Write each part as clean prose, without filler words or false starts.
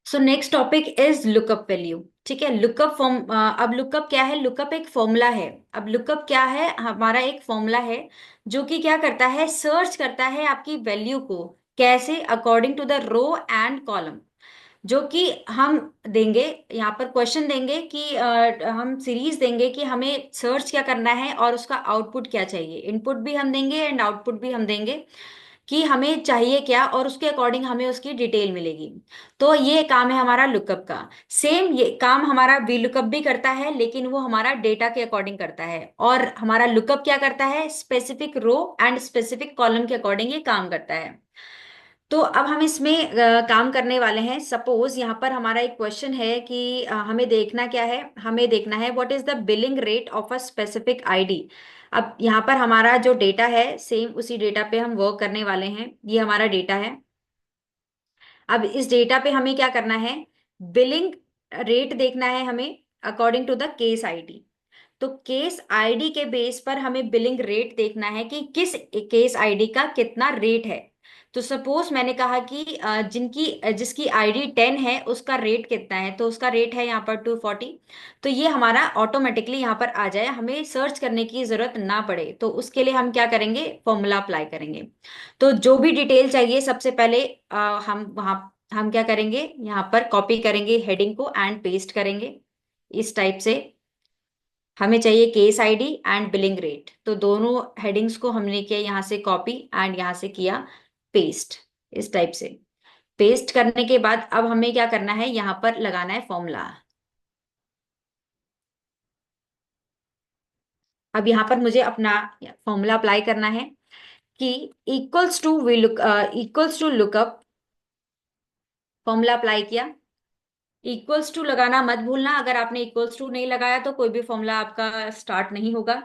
So next topic is lookup value. ठीक है, lookup form. अब लुकअप क्या है? लुकअप एक फॉर्मूला है। अब लुकअप क्या है? हमारा एक फॉर्मूला है जो कि क्या करता है, सर्च करता है आपकी वैल्यू को। कैसे? According to the row and column. जो कि हम देंगे, यहाँ पर क्वेश्चन देंगे कि हम सीरीज देंगे कि हमें सर्च क्या करना है और उसका आउटपुट क्या चाहिए। इनपुट भी हम देंगे एंड आउटपुट भी हम देंगे कि हमें चाहिए क्या, और उसके अकॉर्डिंग हमें उसकी डिटेल मिलेगी। तो ये काम है हमारा लुकअप का। सेम ये काम हमारा वी लुकअप भी करता है, लेकिन वो हमारा डेटा के अकॉर्डिंग करता है। और हमारा लुकअप क्या करता है? Specific row and specific column के अकॉर्डिंग ये काम करता है। तो अब हम इसमें काम करने वाले हैं। सपोज यहाँ पर हमारा एक क्वेश्चन है कि हमें देखना क्या है? हमें देखना है what is the billing rate of a specific ID. अब यहाँ पर हमारा जो डेटा है, सेम उसी डेटा पे हम वर्क करने वाले हैं। ये हमारा डेटा है। अब इस डेटा पे हमें क्या करना है? बिलिंग रेट देखना है हमें according to the case ID. तो केस आईडी के बेस पर हमें बिलिंग रेट देखना है कि किस केस आईडी का कितना रेट है। तो सपोज मैंने कहा कि जिसकी आईडी 10 है उसका रेट कितना है, तो उसका रेट है यहाँ पर 240। तो ये हमारा ऑटोमेटिकली यहाँ पर आ जाए, हमें सर्च करने की जरूरत ना पड़े। तो उसके लिए हम क्या करेंगे? फॉर्मूला अप्लाई करेंगे। तो जो भी डिटेल चाहिए सबसे पहले हम क्या करेंगे? यहाँ पर कॉपी करेंगे हेडिंग को एंड पेस्ट करेंगे इस टाइप से। हमें चाहिए case ID and billing rate, तो दोनों हेडिंग्स को हमने किया यहाँ से कॉपी एंड यहाँ से किया पेस्ट इस टाइप से। पेस्ट करने के बाद अब हमें क्या करना है? यहाँ पर लगाना है फॉर्मूला। अब यहाँ पर मुझे अपना फॉर्मूला अप्लाई करना है कि equals to V look equals to lookup. Formula apply किया। इक्वल्स टू लगाना मत भूलना। अगर आपने इक्वल्स टू नहीं लगाया तो कोई भी फॉर्मूला आपका स्टार्ट नहीं होगा।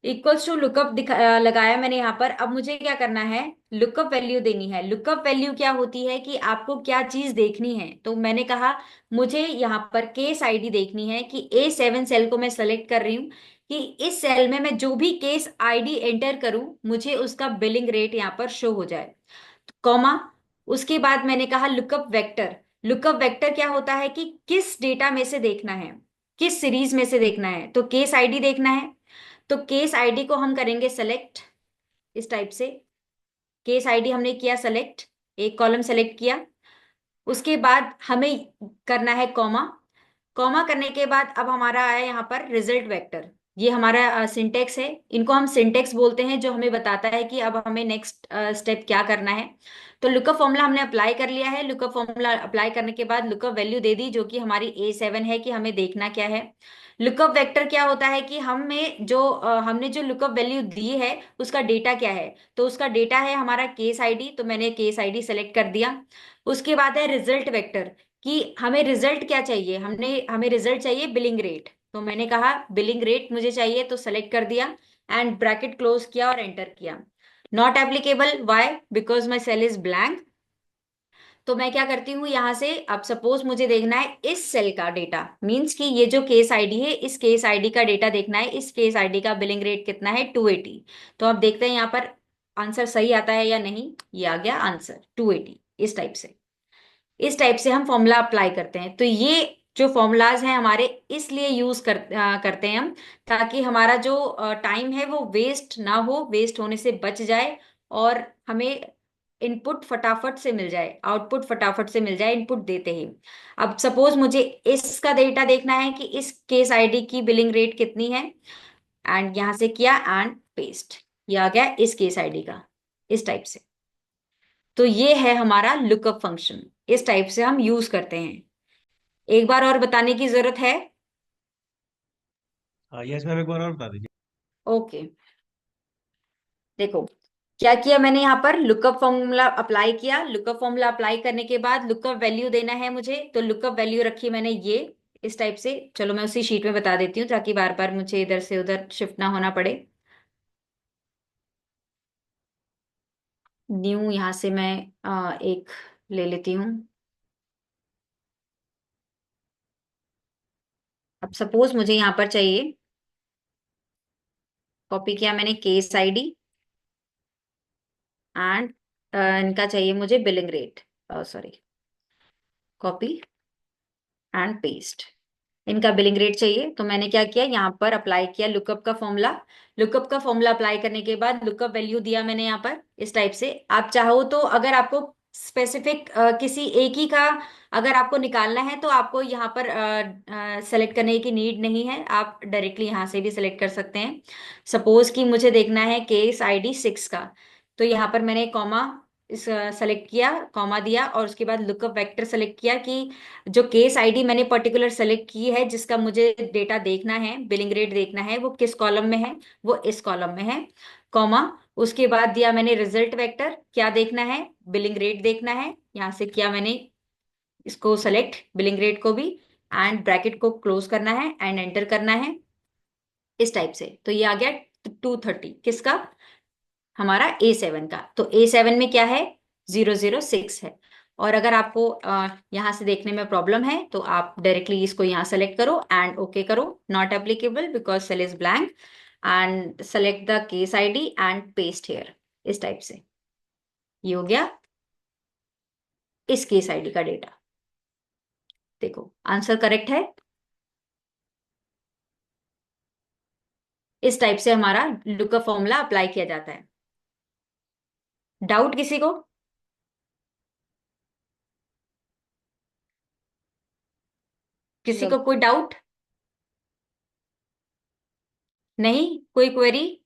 इक्वल्स टू लुकअप लगाया मैंने यहाँ पर। अब मुझे क्या करना है? लुकअप वैल्यू देनी है। लुकअप वैल्यू क्या होती है कि आपको क्या चीज देखनी है? तो मैंने कहा मुझे यहाँ पर केस आईडी देखनी है कि A7 सेल को मैं सेलेक्ट कर रही हूँ कि इस सेल में मैं जो भी केस आईडी एंटर करूं मुझे उसका बिलिंग रेट यहाँ पर शो हो जाए। कॉमा। उसके बाद मैंने कहा लुकअप वेक्टर। लुकअप वेक्टर क्या होता है कि किस डेटा में से देखना है, किस सीरीज में से देखना है। तो केस आईडी देखना है, तो केस आईडी को हम करेंगे सेलेक्ट इस टाइप से। केस आईडी हमने किया सेलेक्ट, एक कॉलम सेलेक्ट किया। उसके बाद हमें करना है कॉमा। कॉमा करने के बाद अब हमारा आया यहाँ पर रिजल्ट वेक्टर। ये हमारा सिंटेक्स है। इनको हम सिंटेक्स बोलते हैं, जो हमें बताता है कि अब हमें नेक्स्ट स्टेप क्या करना है। तो लुकअप फॉर्मूला हमने अप्लाई कर लिया है। लुकअप फॉर्मूला अप्लाई करने के बाद लुकअप वैल्यू दे दी जो कि हमारी A7 है कि हमें देखना क्या है। लुकअप वेक्टर क्या होता है कि हमने जो लुकअप वैल्यू दी है उसका डेटा क्या है। तो उसका डेटा है हमारा केस आईडी, तो मैंने केस आईडी सेलेक्ट कर दिया। उसके बाद है रिजल्ट वेक्टर कि हमें रिजल्ट क्या चाहिए। हमें रिजल्ट चाहिए बिलिंग रेट, तो मैंने कहा बिलिंग रेट मुझे चाहिए, तो सेलेक्ट कर दिया एंड ब्रैकेट क्लोज किया और एंटर किया। Not applicable, why? Because my cell is blank. तो मैं क्या करती हूँ यहाँ से? अब सपोज मुझे देखना है इस सेल का डेटा, मींस कि ये जो केस आईडी है इस केस आईडी का डेटा देखना है। इस केस आईडी का बिलिंग रेट कितना है? 280। तो अब देखते हैं यहाँ पर आंसर सही आता है या नहीं। ये आ गया आंसर 280 इस टाइप से। इस टाइप से हम फॉर्मूला अप्लाई करते हैं। तो ये जो फॉर्मूलाज हैं हमारे, इसलिए करते हैं हम, ताकि हमारा जो टाइम है वो वेस्ट ना हो, वेस्ट होने से बच जाए। और हमें इनपुट फटाफट से मिल जाए, आउटपुट फटाफट से मिल जाए इनपुट देते ही। अब सपोज मुझे इसका डेटा देखना है कि इस केस आईडी की बिलिंग रेट कितनी है, एंड यहां से किया एंड पेस्ट। ये आ गया इस केस आईडी का इस टाइप से। तो ये है हमारा लुकअप फंक्शन। इस टाइप से हम यूज करते हैं। एक बार और बताने की जरूरत है? हाँ, यस मैम, एक बार और बता दीजिए। ओके। देखो क्या किया मैंने यहाँ पर? लुकअप फॉर्मूला अप्लाई किया। लुकअप फॉर्मूला अप्लाई करने के बाद लुकअप वैल्यू देना है मुझे, तो लुकअप वैल्यू रखी मैंने ये इस टाइप से। चलो मैं उसी शीट में बता देती हूँ ताकि बार बार मुझे इधर से उधर शिफ्ट ना होना पड़े। न्यू यहाँ से मैं एक ले लेती हूँ। अब सपोज मुझे यहाँ पर चाहिए, कॉपी किया मैंने केस आईडी एंड इनका चाहिए मुझे billing rate, sorry copy and paste. इनका बिलिंग रेट चाहिए, तो मैंने क्या किया, यहाँ पर अप्लाई किया लुकअप का फॉर्मूला। लुकअप का फॉर्मूला अप्लाई करने के बाद लुकअप वैल्यू दिया मैंने यहाँ पर इस टाइप से। आप चाहो तो अगर आपको स्पेसिफिक किसी एक ही का अगर आपको निकालना है तो आपको यहाँ पर सेलेक्ट करने की नीड नहीं है, आप डायरेक्टली यहाँ से भी सेलेक्ट कर सकते हैं। सपोज कि मुझे देखना है केस आईडी 6 का, तो यहाँ पर मैंने कॉमा इस सेलेक्ट किया, कॉमा दिया, और उसके बाद लुकअप वेक्टर सेलेक्ट किया कि जो केस आईडी मैंने पर्टिकुलर सेलेक्ट की है जिसका मुझे डेटा देखना है, बिलिंग रेट देखना है, वो किस कॉलम में है, वो इस कॉलम में है, कॉमा। उसके बाद दिया मैंने रिजल्ट वेक्टर, क्या देखना है, बिलिंग रेट देखना है, यहां से किया मैंने इसको सेलेक्ट, बिलिंग रेट को भी, एंड ब्रैकेट को क्लोज करना है एंड एंटर करना है इस टाइप से। तो ये आ गया 230 किसका, हमारा A7 का। तो A7 में क्या है, 006 है। और अगर आपको यहाँ से देखने में प्रॉब्लम है तो आप डायरेक्टली इसको यहाँ सेलेक्ट करो एंड ओके करो, not applicable because cell is blank, and select the case ID and paste here इस टाइप से। ये हो गया इस केस आईडी का डेटा। देखो आंसर करेक्ट है। इस टाइप से हमारा लुकअप फॉर्मूला अप्लाई किया जाता है। डाउट किसी को? किसी नो। को कोई डाउट? नहीं, कोई क्वेरी?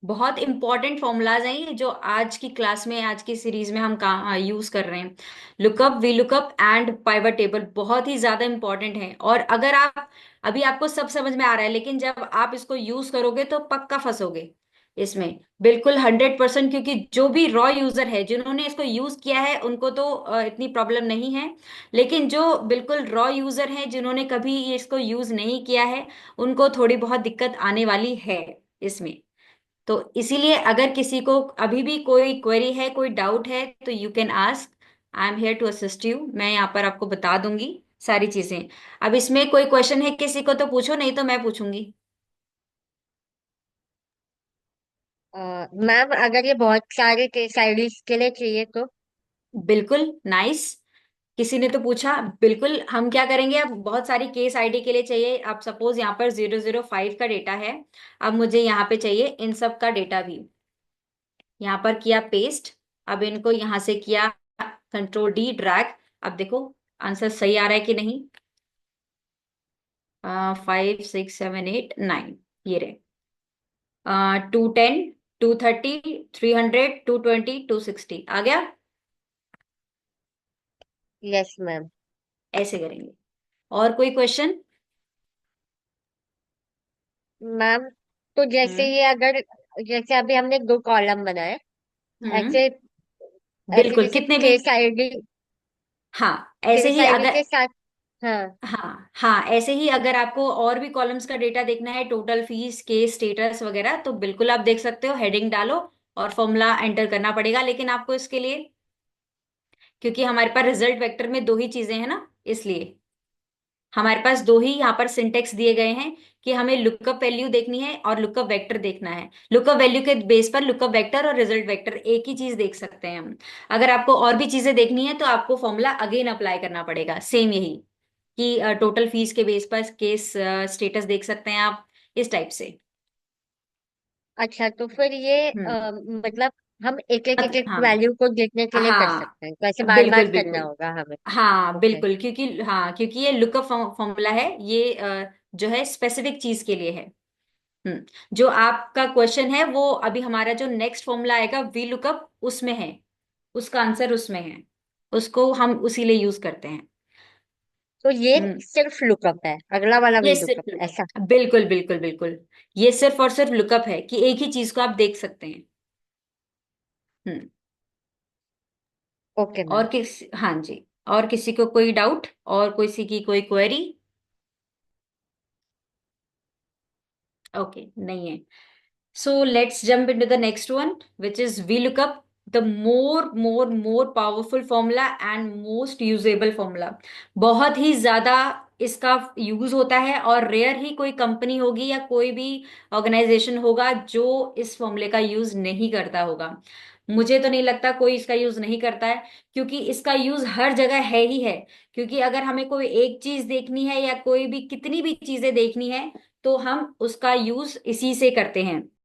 बहुत इंपॉर्टेंट फॉर्मूलाज हैं ये जो आज की क्लास में, आज की सीरीज में हम यूज कर रहे हैं। Lookup, V lookup and pivot table बहुत ही ज्यादा इंपॉर्टेंट है। और अगर आप अभी आपको सब समझ में आ रहा है, लेकिन जब आप इसको यूज करोगे तो पक्का फंसोगे इसमें, बिल्कुल 100%। क्योंकि जो भी रॉ यूजर है जिन्होंने इसको यूज किया है उनको तो इतनी प्रॉब्लम नहीं है, लेकिन जो बिल्कुल रॉ यूजर हैं जिन्होंने कभी इसको यूज नहीं किया है उनको थोड़ी बहुत दिक्कत आने वाली है इसमें। तो इसीलिए अगर किसी को अभी भी कोई क्वेरी है, कोई डाउट है, तो you can ask, I am here to assist you. मैं यहाँ पर आपको बता दूंगी सारी चीजें। अब इसमें कोई क्वेश्चन है किसी को तो पूछो, नहीं तो मैं पूछूंगी। मैम अगर ये बहुत सारे केस आईडीज के लिए चाहिए तो? बिल्कुल नाइस। किसी ने तो पूछा, बिल्कुल हम क्या करेंगे, अब बहुत सारी केस आईडी के लिए चाहिए। अब सपोज यहाँ पर 005 का डेटा है, अब मुझे यहाँ पे चाहिए इन सब का डेटा भी। यहाँ पर किया पेस्ट, अब इनको यहाँ से किया कंट्रोल D ड्रैग। अब देखो आंसर सही आ रहा है कि नहीं। 5 6 7 8 9, ये रहे। 210, 230, 300, 220, 260 आ गया। Yes ma'am. ऐसे करेंगे। और कोई क्वेश्चन? मैम तो जैसे हम्म। ये अगर, जैसे अभी हमने दो कॉलम बनाए, हम्म। ऐसे ऐसे बिल्कुल, जैसे कितने भी। केस आईडी, हाँ ऐसे केस ही आईडी अगर, के साथ। हाँ। हाँ हाँ, ऐसे ही अगर आपको और भी कॉलम्स का डेटा देखना है, टोटल फीस, केस स्टेटस वगैरह, तो बिल्कुल आप देख सकते हो। हेडिंग डालो और फॉर्मूला एंटर करना पड़ेगा लेकिन आपको इसके लिए, क्योंकि हमारे पास रिजल्ट वेक्टर में दो ही चीजें हैं ना, इसलिए हमारे पास दो ही यहाँ पर सिंटेक्स दिए गए हैं कि हमें लुकअप वैल्यू देखनी है और लुकअप वेक्टर देखना है। लुकअप वैल्यू के बेस पर लुकअप वेक्टर और रिजल्ट वेक्टर एक ही चीज देख सकते हैं हम। अगर आपको और भी चीजें देखनी है तो आपको फॉर्मूला अगेन अप्लाई करना पड़ेगा, सेम यही कि टोटल फीस के बेस पर केस स्टेटस देख सकते हैं आप इस टाइप से। अच्छा तो फिर ये हम्म। मतलब हम एक एक एक एक हाँ वैल्यू को देखने के लिए कर हाँ, सकते हैं, तो ऐसे बार बार बिल्कुल करना बिल्कुल। होगा हमें? हाँ ओके। बिल्कुल, क्योंकि हाँ, क्योंकि ये लुकअप फॉर्मूला है, ये जो है स्पेसिफिक चीज के लिए है। हम्म। जो आपका क्वेश्चन है वो अभी हमारा जो नेक्स्ट फॉर्मूला आएगा वी लुकअप, उसमें है, उसका आंसर उसमें है, उसको हम उसी लिए यूज करते हैं। तो ये हम्म। सिर्फ लुकअप है, अगला वाला ये भी सिर्फ लुकअप ऐसा? बिल्कुल बिल्कुल बिल्कुल, ये सिर्फ और सिर्फ लुकअप है कि एक ही चीज को आप देख सकते हैं। हम्म। Okay ma'am. और किस, हाँ जी, और किसी को कोई डाउट और किसी की कोई क्वेरी? ओके, नहीं है। So let's jump into the next one, which is VLOOKUP, the more powerful formula and most usable formula। बहुत ही ज्यादा इसका यूज होता है और रेयर ही कोई कंपनी होगी या कोई भी ऑर्गेनाइजेशन होगा जो इस फॉर्मूले का यूज नहीं करता होगा। मुझे तो नहीं लगता कोई इसका यूज नहीं करता है, क्योंकि इसका यूज हर जगह है ही है। क्योंकि अगर हमें कोई एक चीज देखनी है या कोई भी कितनी भी चीजें देखनी है, तो हम उसका यूज इसी से करते हैं।